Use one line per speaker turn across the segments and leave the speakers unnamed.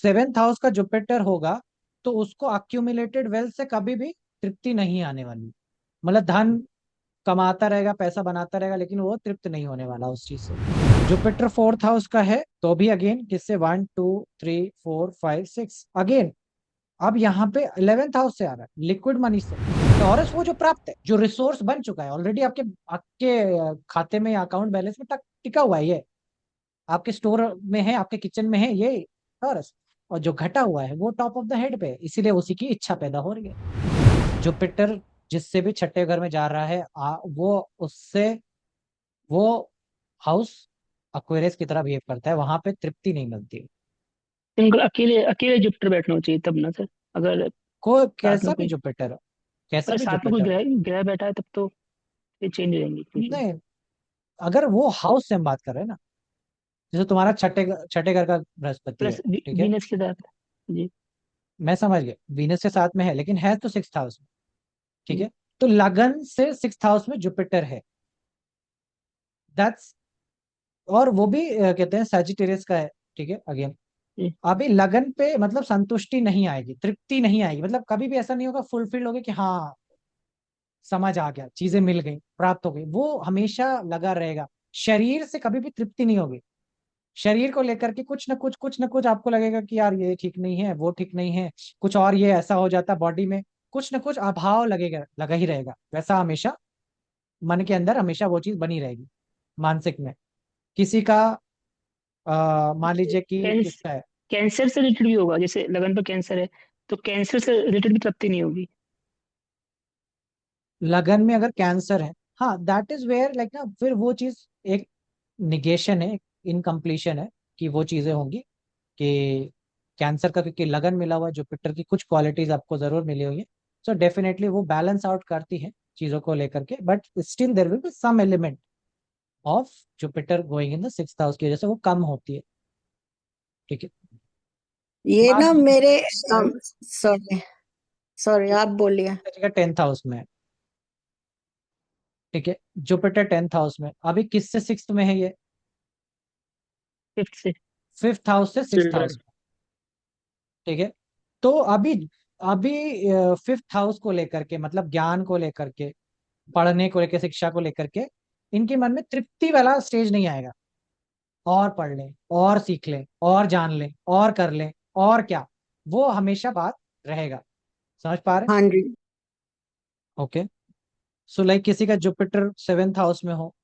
Seventh house का Jupiter होगा तो उसको अक्यूमुलेटेड वेल्थ से कभी भी तृप्ति नहीं आने वाली। मतलब धन कमाता रहेगा, पैसा बनाता रहेगा, लेकिन वो तृप्त नहीं होने वाला उस चीज से। जुपिटर फोर्थ हाउस का है तो भी अगेन किससे, 1 2 3 4 5 6 अगेन। अब यहाँ पे 11th हाउस से आ रहा है, लिक्विड मनी से। टॉरस वो जो प्राप्त है, जो रिसोर्स बन चुका है ऑलरेडी आपके आपके खाते में, अकाउंट बैलेंस में तक टिका हुआ है, ये आपके स्टोर में है, आपके किचन में है ये टॉरस। और जो घटा हुआ है वो टॉप ऑफ द हेड पे है, इसीलिए उसी की इच्छा पैदा हो रही है। जुपिटर जिससे भी छठे घर में जा रहा है वो उससे वो हाउस अक्वेरियस की तरह बिहेव करता है, वहां पे तृप्ति नहीं मिलती।
सिंगल अकेले अकेले जुपिटर बैठना चाहिए तब ना सर। अगर
कोई
साथ में
कैसा भी
कोई,
जुपिटर, कैसा
अगर
भी
साथ में कोई
जुपिटर,
ग्रह ग्रह बैठा है तब तो ये चेंज रहेंगी कंडीशन।
नहीं, अगर वो हाउस से हम बात कर रहे हैं ना, जैसे तुम्हारा छठे छठे घर का बृहस्पति है,
प्लस
ठीक है,
वीनस के साथ। जी।
मैं समझ गया वीनस के साथ में है, लेकिन है तो सिक्स हाउस में, ठीक
जी।
है। तो लगन से सिक्स हाउस में जुपिटर है, दैट्स, और वो भी कहते हैं सैजिटेरियस का है, ठीक है अगेन।
जी।
अभी लगन पे मतलब संतुष्टि नहीं आएगी, तृप्ति नहीं आएगी, मतलब कभी भी ऐसा नहीं होगा फुलफिल हो गया कि हाँ समझ आ गया, चीजें मिल गई, प्राप्त हो गई, वो हमेशा लगा रहेगा। शरीर से कभी भी तृप्ति नहीं होगी। शरीर को लेकर के कुछ ना कुछ आपको लगेगा कि यार ये ठीक नहीं है, वो ठीक नहीं है, कुछ और ये ऐसा हो जाता बॉडी में, कुछ ना कुछ अभाव लगेगा, लगा ही रहेगा वैसा हमेशा। मन के अंदर हमेशा वो चीज बनी रहेगी, मानसिक में। किसी का मान लीजिए कि
कैंस,
किसका है,
कैंसर से रिलेटेड भी होगा, जैसे लगन पर कैंसर है तो कैंसर से रिलेटेड भी तृप्ति नहीं होगी।
लगन में अगर कैंसर है, हाँ दैट इज वेयर लाइक ना, फिर वो चीज एक निगेशन है, इनकम्प्लीशन है, कि वो चीजें होंगी कि कैंसर का, क्योंकि लगन मिला हुआ है, जुपिटर की कुछ क्वालिटीज आपको जरूर मिली हुई है। सो डेफिनेटली वो बैलेंस आउट करती है चीजों को लेकर के, but still there will be some element of Jupiter going in the sixth house की वजह से वो कम होती है, ठीक है।
ये
मान
ना
लीजिए
मेरे, सॉरी, सॉरी आप बोलिए।
टेंथ हाउस में है, ठीक है, जुपिटर टेंथ हाउस में, अभी किससे सिक्स्थ में है ये,
फिफ्थ से।
फिफ्थ हाउस से सिक्स्थ
चिल्ड्रन।
हाउस, ठीक है। तो अभी अभी फिफ्थ हाउस को लेकर के, मतलब ज्ञान को लेकर के, पढ़ने को लेकर, शिक्षा को लेकर के, इनके मन में तृप्ति वाला स्टेज नहीं आएगा। और पढ़ लें, और सीख लें, और जान लें, और कर लें, और क्या, वो हमेशा बात रहेगा। समझ पा रहे?
हाँ जी।
ओके। सो लाइक किसी का जुपिटर सेवेंथ हाउस में हो,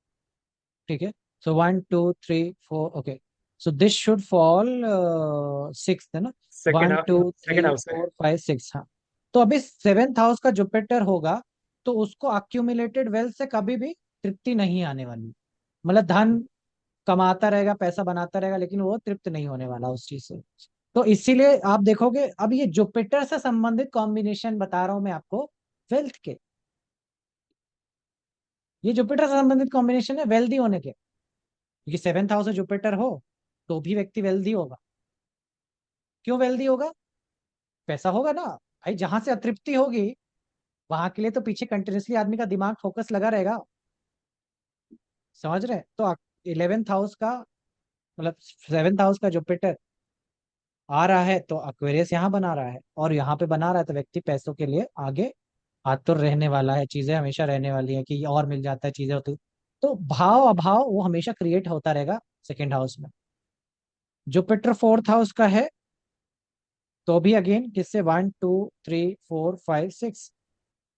ठीक है, so 1 2 3 4 okay, so this should fall six है ना,
second
one
house,
two
second
three
house है।
फोर फाइव सिक्स हाँ। तो अभी सेवेंथ हाउस का जुपिटर होगा तो उसको अक्यूमुलेटेड वेल्थ से कभी भी तृप्ति नहीं आने वाली। मतलब धन कमाता रहेगा, पैसा बनाता रहेगा, लेकिन वो तृप्त नहीं होने वाला उस चीज से। तो इसीलिए आप देखोगे, अब ये जुपिटर से संबंधित कॉम्बिनेशन बता रहा हूं मैं आपको, वेल्थ के, ये जुपिटर से संबंधित कॉम्बिनेशन है वेल्दी होने के, क्योंकि सेवेंथ हाउस में जुपिटर हो तो भी व्यक्ति वेल्दी होगा। क्यों वेल्दी होगा? पैसा होगा ना भाई, जहां से अतृप्ति होगी वहां के लिए तो पीछे कंटिन्यूसली आदमी का दिमाग फोकस लगा रहेगा। समझ रहे हैं? तो इलेवेंथ हाउस का मतलब सेवेंथ हाउस का जुपिटर आ रहा है तो अक्वेरियस यहाँ बना रहा है, और यहाँ पे बना रहा है तो व्यक्ति पैसों के लिए आगे आतुर रहने वाला है, चीजें हमेशा रहने वाली है कि और मिल जाता है, चीजें होती। तो भाव अभाव वो हमेशा क्रिएट होता रहेगा सेकेंड हाउस में। जुपिटर फोर्थ हाउस का है तो भी अगेन किससे, 1 2 3 4 5 6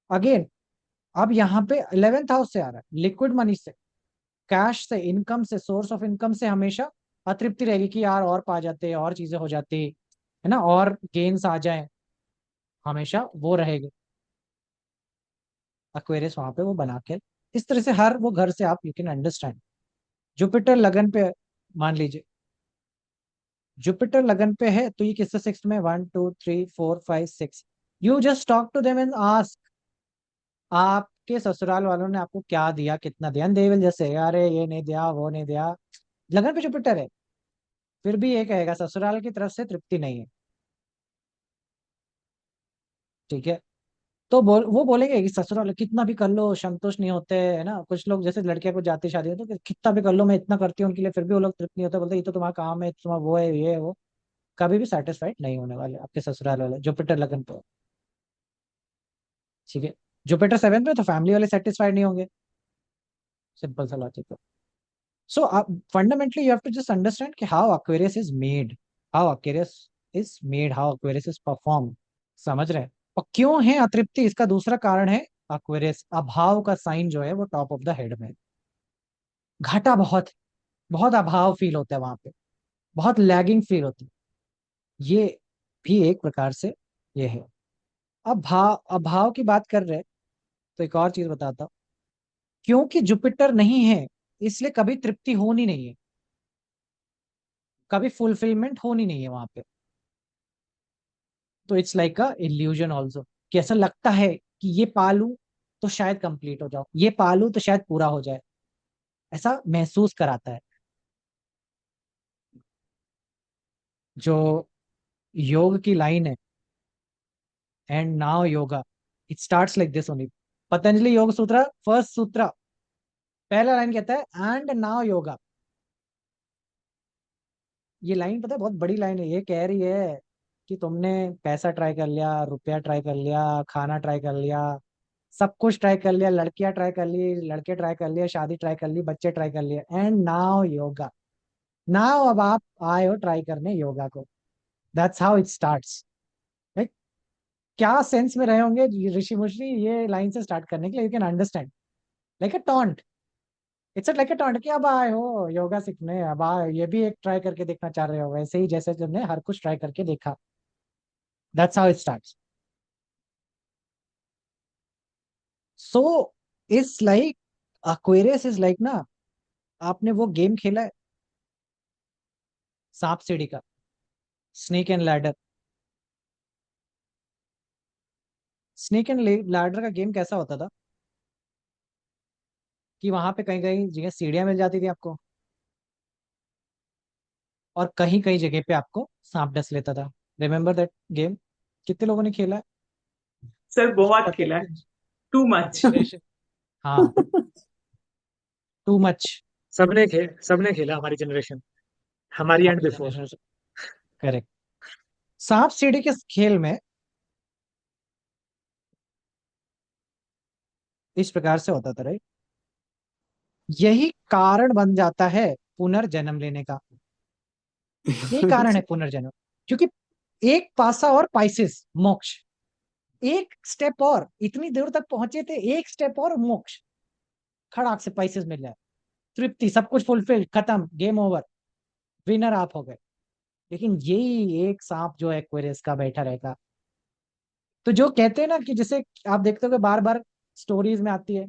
अगेन। अब यहाँ पे 11th हाउस से आ रहा है, लिक्विड मनी से, कैश से, इनकम से, सोर्स ऑफ इनकम से हमेशा अतृप्ति रहेगी कि यार और पा जाते, और चीजें हो जाती है ना, और गेन्स आ जाए, हमेशा वो रहेगी। एक्वेरियस वहां पे वो बना के, इस तरह से हर वो घर से आप यू कैन अंडरस्टैंड। जुपिटर लगन पे, मान लीजिए जुपिटर लगन पे है तो ये किससे सिक्स में, 1 2 3 4 5 6, you just talk to them and ask, आपके ससुराल वालों ने आपको क्या दिया, कितना दिया, दे विल जैसे अरे ये नहीं दिया, वो नहीं दिया। लगन पे जुपिटर है, फिर भी ये कहेगा ससुराल की तरफ से तृप्ति नहीं है, ठीक है। तो वो बोलेंगे कि ससुराल कितना भी कर लो संतुष्ट नहीं होते, है ना। कुछ लोग जैसे लड़कियां को जाती शादी में तो कितना भी कर लो, मैं इतना करती हूँ उनके लिए, फिर भी वो लोग तृप्त नहीं होते, बोलते ये तो तुम्हारा काम है, तुम्हारा वो है, ये है वो। कभी भी सेटिस्फाइड नहीं होने वाले आपके ससुराल वाले जुपिटर लगन पे। ठीक है, जुपिटर 7 पे तो फैमिली वाले सेटिस्फाइड नहीं होंगे, सिंपल सा लॉजिक है। So fundamentally you have to just understand कि how Aquarius is made, how Aquarius is perform, समझ रहे हैं। और क्यों है अतृप्ति, इसका दूसरा कारण है एक्वेरियस अभाव का साइन जो है वो टॉप ऑफ द हेड में, घाटा बहुत, बहुत अभाव फील होता है वहां पे, बहुत लैगिंग फील होती है। ये भी एक प्रकार से ये है। अब भाव अभाव की बात कर रहे हैं तो एक और चीज बताता हूँ, क्योंकि जुपिटर नहीं है इसलिए कभी तृप्ति होनी नहीं है, कभी फुलफिलमेंट होनी नहीं है वहां पे। तो it's like a illusion also, कि ऐसा लगता है कि ये पालू तो शायद कंप्लीट हो जाओ, ये पालू तो शायद पूरा हो जाए, ऐसा महसूस कराता है। जो योग की लाइन है, and now yoga, it starts like this only. Patanjali योग सूत्र फर्स्ट सूत्र पहला लाइन कहता है एंड नाउ योगा। ये लाइन पता है बहुत बड़ी लाइन है, ये कह रही है कि तुमने पैसा ट्राई कर लिया, रुपया ट्राई कर लिया, खाना ट्राई कर लिया, सब कुछ ट्राई कर लिया, लड़कियां ट्राई कर ली, लड़के ट्राई कर लिए, शादी ट्राई कर ली, बच्चे ट्राई कर लिए, एंड नाउ योगा। नाउ अब आप आए हो ट्राई करने योगा को। That's how it starts. क्या सेंस में रहे होंगे ऋषि मुषि ये लाइन से स्टार्ट करने के लिए, you can understand, like a taunt. It's like a taunt कि अब आए हो योगा सीखने, अब आए ये भी एक ट्राई करके देखना चाह रहे हो, वैसे ही जैसे तुमने हर कुछ ट्राई करके देखा। That's how it starts. So it's like Aquarius is like ना, आपने वो गेम खेला है सांप सीढ़ी का, snake and ladder. Snake and ladder का गेम कैसा होता था कि वहां पे कहीं कहीं जगह सीढ़ियां मिल जाती थी आपको, और कहीं कहीं जगह पे आपको सांप डस लेता था। Remember that game? कितने लोगों ने खेला है?
सर बहुत
पता
खेला है,
है
टू मच।
जनरेशन, हाँ, टू मच।
सबने खेला हमारी जनरेशन, हमारी एंड
हमारी
बिफोर।
Generation, correct. सांप सीढ़ी के इस खेल में इस प्रकार से होता था, राइट? यही कारण बन जाता है पुनर्जन्म लेने का, यही कारण है पुनर्जन्म। क्योंकि एक पासा और पाइसिस मोक्ष, एक स्टेप और इतनी दूर तक पहुंचे थे, एक स्टेप और मोक्ष, खड़ाक से पाइसिस मिल जाए, तृप्ति, सब कुछ फुलफिल, खत्म, गेम ओवर, विनर आप हो गए। लेकिन यही एक सांप जो है एक्वेरियस का बैठा रहेगा। तो जो कहते हैं ना कि जैसे आप देखते हो कि बार बार स्टोरीज में आती है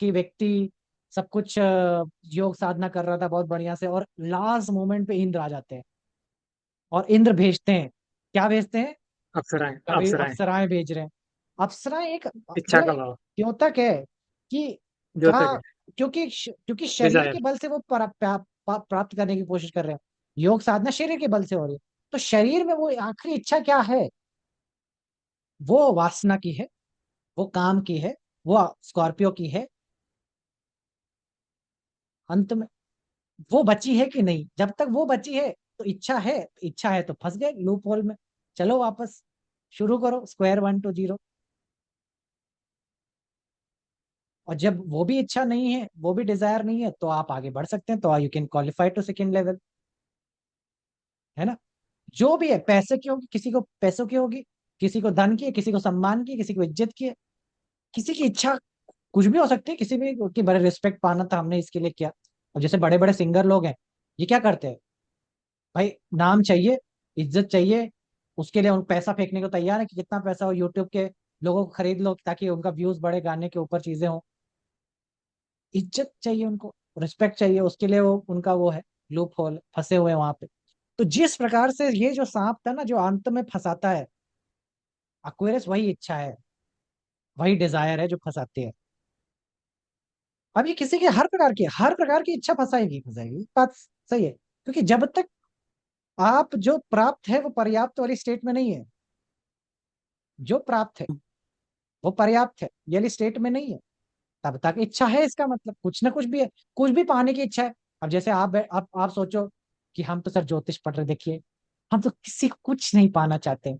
कि व्यक्ति सब कुछ योग साधना कर रहा था बहुत बढ़िया से, और लास्ट मोमेंट पे इंद्र आ जाते हैं और इंद्र भेजते हैं, क्या भेजते हैं?
अप्सराएं
कभी
अप्सराएं।
अप्सराएं भेज रहे हैं। अप्सराएं एक
इच्छा
मतलब
का भाव,
द्योतक है कि क्या,
द्योतक है,
क्योंकि शरीर के
डिजायर।
बल से वो प्राप्त करने की कोशिश कर रहे हैं। योग साधना शरीर के बल से हो रही है, तो शरीर में वो आखिरी इच्छा क्या है? वो वासना की है, वो काम की है, वो स्कॉर्पियो की है। अंत में वो बची है कि नहीं? जब तक वो बची है तो इच्छा है, इच्छा है तो फंस गए लूप होल में। चलो वापस शुरू करो स्क्वायर 1 to 0। और जब वो भी इच्छा नहीं है, वो भी डिजायर नहीं है, तो आप आगे बढ़ सकते हैं, तो you can qualify to second level, है ना? जो भी है, पैसे की होगी, किसी को पैसों की होगी, किसी को धन की है, किसी को सम्मान की, किसी को इज्जत की है, किसी की इच्छा कुछ भी हो सकती है, किसी भी की बड़े रिस्पेक्ट पाना था, हमने इसके लिए किया। अब जैसे बड़े बड़े सिंगर लोग हैं, ये क्या करते हैं भाई? नाम चाहिए, इज्जत चाहिए, उसके लिए उन पैसा फेंकने को तैयार है कि कितना पैसा हो, यूट्यूब के लोगों को खरीद लो ताकि उनका व्यूज बढ़े, गाने के ऊपर चीजें हो। इज्जत चाहिए उनको, रिस्पेक्ट चाहिए, उसके लिए वो उनका वो है, लूप होल, फंसे हुए हैं वहां पे। तो जिस प्रकार से ये जो सांप था ना जो अंत में फंसाता है, अक्वेरियस वही इच्छा है, वही डिजायर है जो फंसाती है। अब ये किसी की हर प्रकार की इच्छा फंसाएगी फंसाएगी, बात सही है, क्योंकि जब तक आप जो प्राप्त है वो पर्याप्त वाली स्टेट में नहीं है, जो प्राप्त है वो पर्याप्त है ये वाली स्टेट में नहीं है, तब तक इच्छा है, इसका मतलब कुछ ना कुछ भी है, कुछ भी पाने की इच्छा है। अब जैसे आप सोचो कि हम तो सर ज्योतिष पढ़ रहे, देखिए हम तो किसी को कुछ नहीं पाना चाहते।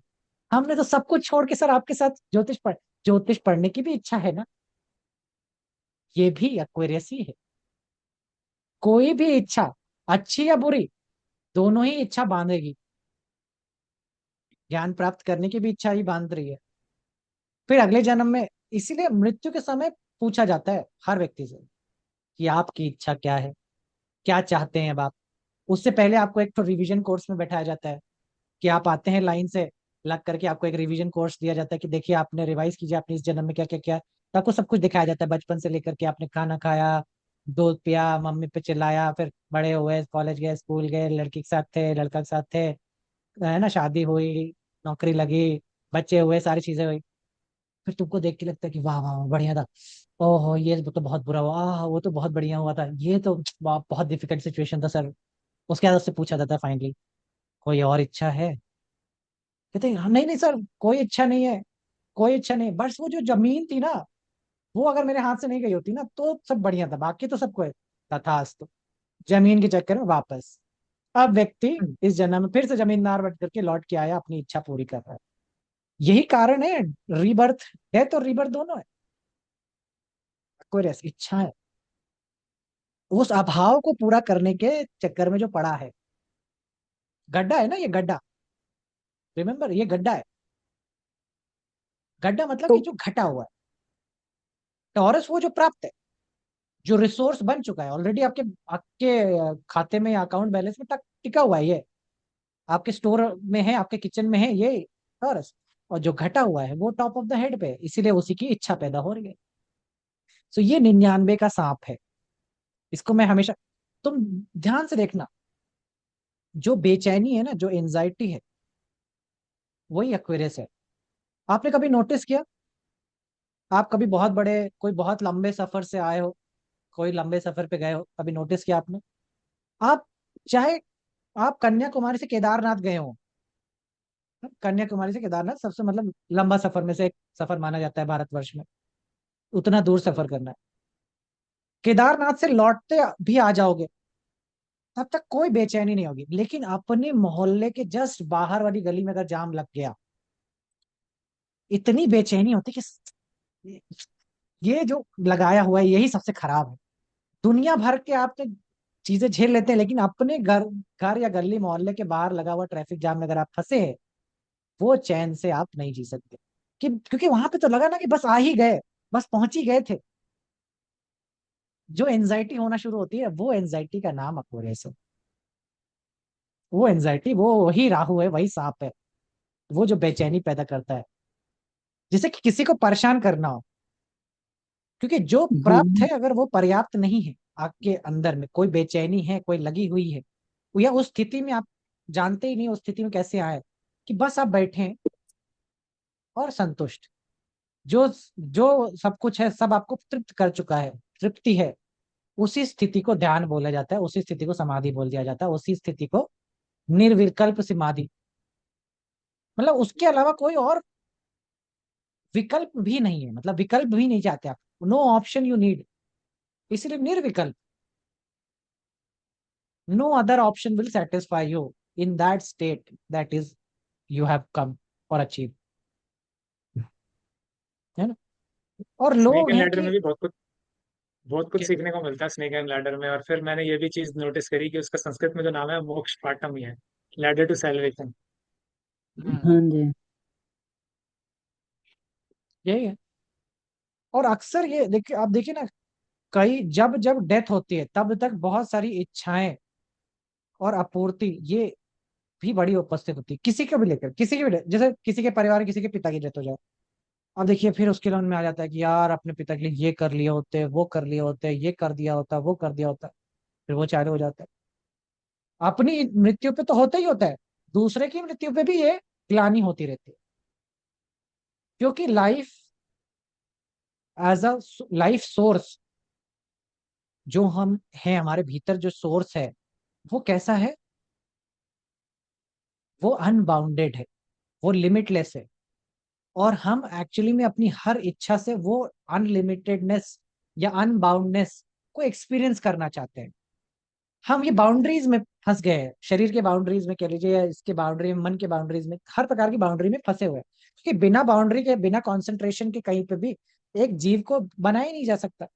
हमने तो सब कुछ छोड़ के सर आपके साथ ज्योतिष पढ़ने की भी इच्छा है ना, ये भी एक्वेरियस ही है। कोई भी इच्छा, अच्छी या बुरी, दोनों ही इच्छा बांधेगी। ज्ञान प्राप्त करने की भी इच्छा ही बांध रही है, फिर अगले जन्म में। इसीलिए मृत्यु के समय पूछा जाता है हर व्यक्ति से कि आपकी इच्छा क्या है, क्या चाहते हैं अब आप। उससे पहले आपको एक तो रिवीजन कोर्स में बैठाया जाता है कि आप आते हैं लाइन से लग करके, आपको एक रिवीजन कोर्स दिया जाता है कि देखिए आपने रिवाइज कीजिए आपने इस जन्म में क्या क्या किया। तो आपको सब कुछ दिखाया जाता है, बचपन से लेकर के आपने खाना खाया, दूध पिया, मम्मी पे चिल्लाया, फिर बड़े हुए, कॉलेज गए, स्कूल गए, लड़की के साथ थे, लड़का के साथ थे, है ना, शादी हुई, नौकरी लगी, बच्चे हुए, सारी चीजें हुई। फिर तुमको देख के लगता है कि वाह वाह वाह, बढ़िया था। ओहो ये तो बहुत बुरा हुआ, वो तो बहुत बढ़िया हुआ था, ये तो वाह, बहुत डिफिकल्ट सिचुएशन था सर। उसके बाद उससे पूछा जाता है फाइनली, कोई और इच्छा है? कहते हैं, "हाँ, नहीं नहीं सर, कोई इच्छा नहीं है, कोई इच्छा नहीं, बस वो जो जमीन थी ना, वो अगर मेरे हाथ से नहीं गई होती ना तो सब बढ़िया था, बाकी तो सबको है।" तथास्तु। जमीन के चक्कर में वापस अब व्यक्ति इस जन्म में फिर से जमींदार बन करके लौट के आया, अपनी इच्छा पूरी कर रहा है। यही कारण है रीबर्थ, डेथ और रीबर्थ दोनों है। कोई इच्छा है, उस अभाव को पूरा करने के चक्कर में जो पड़ा है। गड्ढा है ना ये, गड्ढा, रिमेम्बर ये गड्ढा है। गड्ढा मतलब कि
तो
जो घटा हुआ है। टॉरस वो जो प्राप्त है, जो रिसोर्स बन चुका है ऑलरेडी, आपके आपके खाते में, अकाउंट बैलेंस में तक टिका हुआ है ये, आपके स्टोर में है, आपके किचन में है ये टॉरस। और जो घटा हुआ है वो टॉप ऑफ द हेड पे है, इसीलिए उसी की इच्छा पैदा हो रही है। तो ये 99 का सांप है। इसको मैं हमेशा, तुम ध्यान से देखना, जो बेचैनी है ना, जो एंजाइटी है, वही एक्वेरियस है। आपने कभी नोटिस किया, आप कभी बहुत बड़े, कोई बहुत लंबे सफर से आए हो, कोई लंबे सफर पे गए हो, कभी नोटिस किया आपने? आप चाहे आप कन्याकुमारी से केदारनाथ गए हो, कन्याकुमारी से केदारनाथ सबसे मतलब लंबा सफर में से एक सफर माना जाता है भारतवर्ष में, उतना दूर सफर करना है। केदारनाथ से लौटते भी आ जाओगे, तब तक कोई बेचैनी नहीं होगी। लेकिन अपने मोहल्ले के जस्ट बाहर वाली गली में अगर जाम लग गया, इतनी बेचैनी होती कि ये जो लगाया हुआ है यही सबसे खराब है। दुनिया भर के आप तो चीजें झेल लेते हैं, लेकिन अपने घर घर या गली मोहल्ले के बाहर लगा हुआ ट्रैफिक जाम में अगर आप फंसे हैं, वो चैन से आप नहीं जी सकते। क्योंकि वहां पे तो लगा ना कि बस आ ही गए, बस पहुंच ही गए थे। जो एंजाइटी होना शुरू होती है, वो एंजाइटी का नाम अक्वेरियस है। वो एंजाइटी, वो वही राहु है, वही सांप है, वो जो बेचैनी पैदा करता है, जिसे कि किसी को परेशान करना हो। क्योंकि जो प्राप्त है अगर वो पर्याप्त नहीं है, आपके अंदर में कोई बेचैनी है, कोई लगी हुई है, या उस स्थिति में आप जानते ही नहीं उस स्थिति में कैसे आए, कि बस आप बैठे हैं और संतुष्ट, जो जो सब कुछ है सब आपको तृप्त कर चुका है, तृप्ति है, उसी स्थिति को ध्यान बोला जाता है, उसी स्थिति को समाधि बोल दिया जाता है, उसी स्थिति को निर्विकल्प समाधि, मतलब उसके अलावा कोई और विकल्प भी नहीं है, मतलब विकल्प भी नहीं चाहते आप, नो ऑप्शन यू नीड, इसलिए निर्विकल्प। No other option will satisfy you in that state that is you have come or achieved, है ना। और
स्नेक
लोग
एंड
हैं
लैडर में
कि
भी बहुत कुछ
कि-
सीखने को मिलता है स्नेक एंड लैडर में। और फिर मैंने ये भी चीज नोटिस करी कि उसका संस्कृत में जो नाम है मोक्ष पाटम ही है, लैडर टू सैल्वेशन।
हाँ जी।
यही है। और अक्सर ये देखिए, आप देखिए ना, कई जब जब डेथ होती है तब तक बहुत सारी इच्छाएं और आपूर्ति ये भी बड़ी उपस्थित होती है, किसी को भी लेकर, किसी के भी जैसे किसी के परिवार में किसी के पिता की डेथ हो जाए, अब देखिए फिर उसके मन में आ जाता है कि यार अपने पिता के लिए ये कर लिए होते, वो कर लिए होते, ये कर दिया होता, वो कर दिया होता, फिर वो चालू हो जाता है। अपनी मृत्यु पे तो होता ही होता है, दूसरे की मृत्यु पे भी ये ग्लानि होती रहती है। क्योंकि life as a life source, जो हम हैं, हमारे भीतर जो सोर्स है, वो कैसा है? वो अनबाउंडेड है, वो लिमिटलेस है। और हम एक्चुअली में अपनी हर इच्छा से वो अनलिमिटेडनेस या अनबाउंडनेस को एक्सपीरियंस करना चाहते हैं। हम ये बाउंड्रीज में फंस गए हैं, शरीर के बाउंड्रीज में कह लीजिए, या इसके बाउंड्री में, मन के बाउंड्रीज में, हर प्रकार की बाउंड्री में फंसे हुए हैं, क्योंकि बिना बाउंड्री के, बिना कॉन्सेंट्रेशन के कहीं पे भी एक जीव को बनाया ही नहीं जा सकता।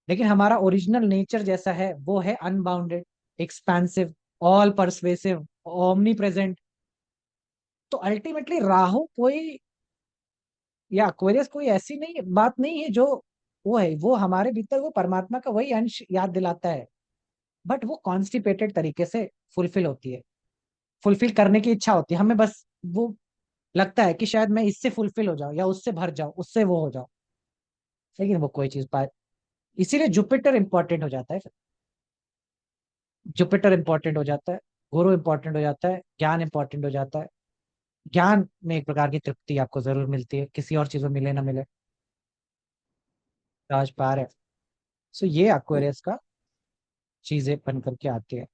लेकिन हमारा ओरिजिनल नेचर जैसा है वो है unbounded, expensive, all pervasive, omnipresent. तो अल्टीमेटली राहु कोई या एक्वेरियस कोई ऐसी नहीं बात नहीं है जो वो है, वो हमारे भीतर वो परमात्मा का वही अंश याद दिलाता है, बट वो कॉन्स्टिपेटेड तरीके से फुलफिल होती है, फुलफिल करने की इच्छा होती है हमें, बस वो लगता है कि शायद मैं इससे फुलफिल हो जाऊं, या उससे भर जाऊं, उससे वो हो जाऊं, लेकिन वो कोई चीज पाए। इसीलिए जुपिटर इंपॉर्टेंट हो जाता है फिर। जुपिटर इंपॉर्टेंट हो जाता है, गुरु इंपॉर्टेंट हो जाता है, ज्ञान इंपॉर्टेंट हो जाता है। ज्ञान में एक प्रकार की तृप्ति आपको जरूर मिलती है, किसी और चीज में मिले ना मिले। राजपार है। सो ये एक्वेरियस का चीजें बन करके आती है।